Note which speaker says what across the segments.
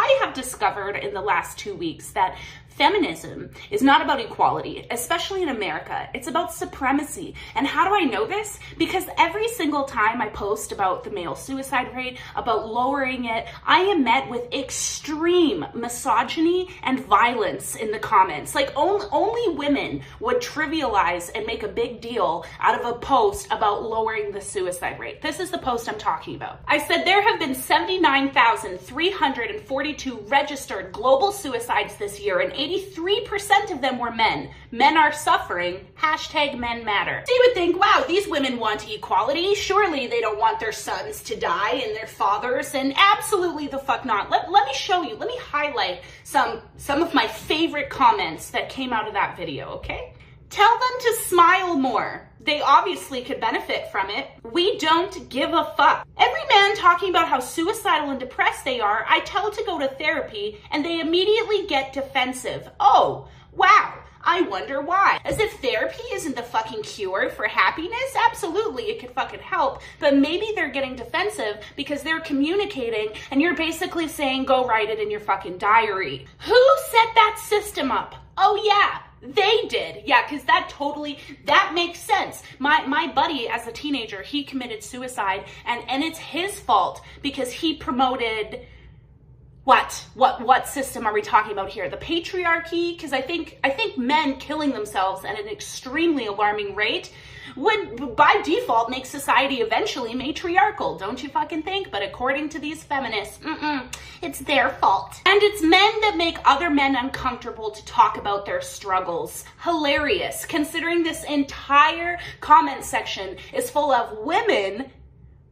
Speaker 1: I have discovered in the last 2 weeks that feminism is not about equality, especially in America. It's about supremacy. And how do I know this? Because every single time I post about the male suicide rate, about lowering it, I am met with extreme misogyny and violence in the comments. Like only women would trivialize and make a big deal out of a post about lowering the suicide rate. This is the post I'm talking about. I said there have been 79,342 registered global suicides this year, and 83% of them were men. Men are suffering. Hashtag men matter. So you would think, wow, these women want equality. Surely they don't want their sons to die and their fathers, and absolutely the fuck not. Let me show you. Let me highlight some of my favorite comments that came out of that video, okay? Tell them to smile more. They obviously could benefit from it. We don't give a fuck. Every man talking about how suicidal and depressed they are, I tell to go to therapy, and they immediately get defensive. Oh, wow. I wonder why. As if therapy isn't the fucking cure for happiness. Absolutely, it could fucking help. But maybe they're getting defensive because they're communicating and you're basically saying, go write it in your fucking diary. Who set that system up? Oh yeah. They did. Yeah, because that makes sense. My buddy, as a teenager, he committed suicide, and it's his fault because he promoted what system are we talking about here? The patriarchy? Because I think men killing themselves at an extremely alarming rate would by default make society eventually matriarchal, don't you fucking think? But according to these feminists, it's their fault. And it's men that make other men uncomfortable to talk about their struggles. Hilarious, considering this entire comment section is full of women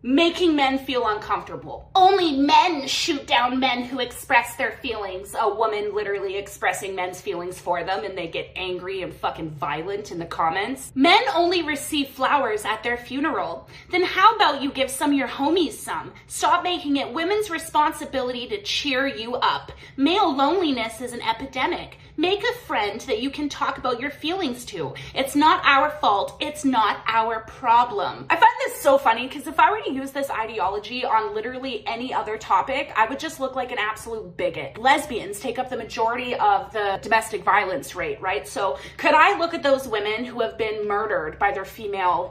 Speaker 1: making men feel uncomfortable. Only men shoot down men who express their feelings. A woman literally expressing men's feelings for them, and they get angry and fucking violent in the comments. Men only receive flowers at their funeral. Then how about you give some of your homies some? Stop making it women's responsibility to cheer you up. Male loneliness is an epidemic. Make a friend that you can talk about your feelings to. It's not our fault. It's not our problem. I find this so funny because if I were to use this ideology on literally any other topic, I would just look like an absolute bigot. Lesbians take up the majority of the domestic violence rate, right? So could I look at those women who have been murdered by their female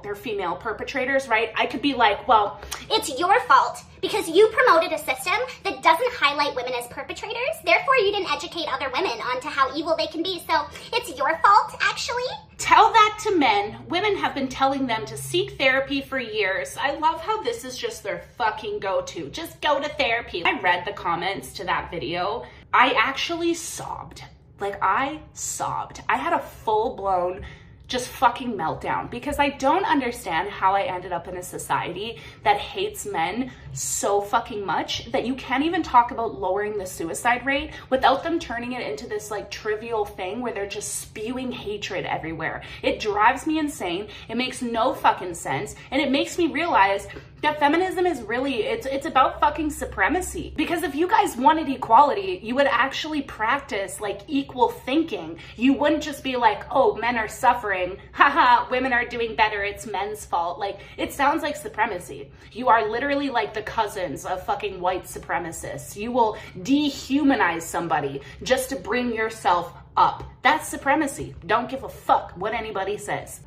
Speaker 1: perpetrators, right? I could be like, well,
Speaker 2: it's your fault because you promoted a system that doesn't highlight women as perpetrators. Therefore, you didn't educate other women onto how evil they can be. So it's your fault, actually.
Speaker 1: Tell that to men. Women have been telling them to seek therapy for years. I love how this is just their fucking go-to. Just go to therapy. I read the comments to that video. I actually sobbed. Like, I sobbed. I had a full-blown just fucking meltdown because I don't understand how I ended up in a society that hates men so fucking much that you can't even talk about lowering the suicide rate without them turning it into this like trivial thing where they're just spewing hatred everywhere. It drives me insane. It makes no fucking sense. And it makes me realize that feminism is really, it's about fucking supremacy. Because if you guys wanted equality, you would actually practice like equal thinking. You wouldn't just be like, oh, men are suffering. Haha, women are doing better. It's men's fault. Like, it sounds like supremacy. You are literally like the cousins of fucking white supremacists. You will dehumanize somebody just to bring yourself up. That's supremacy. Don't give a fuck what anybody says.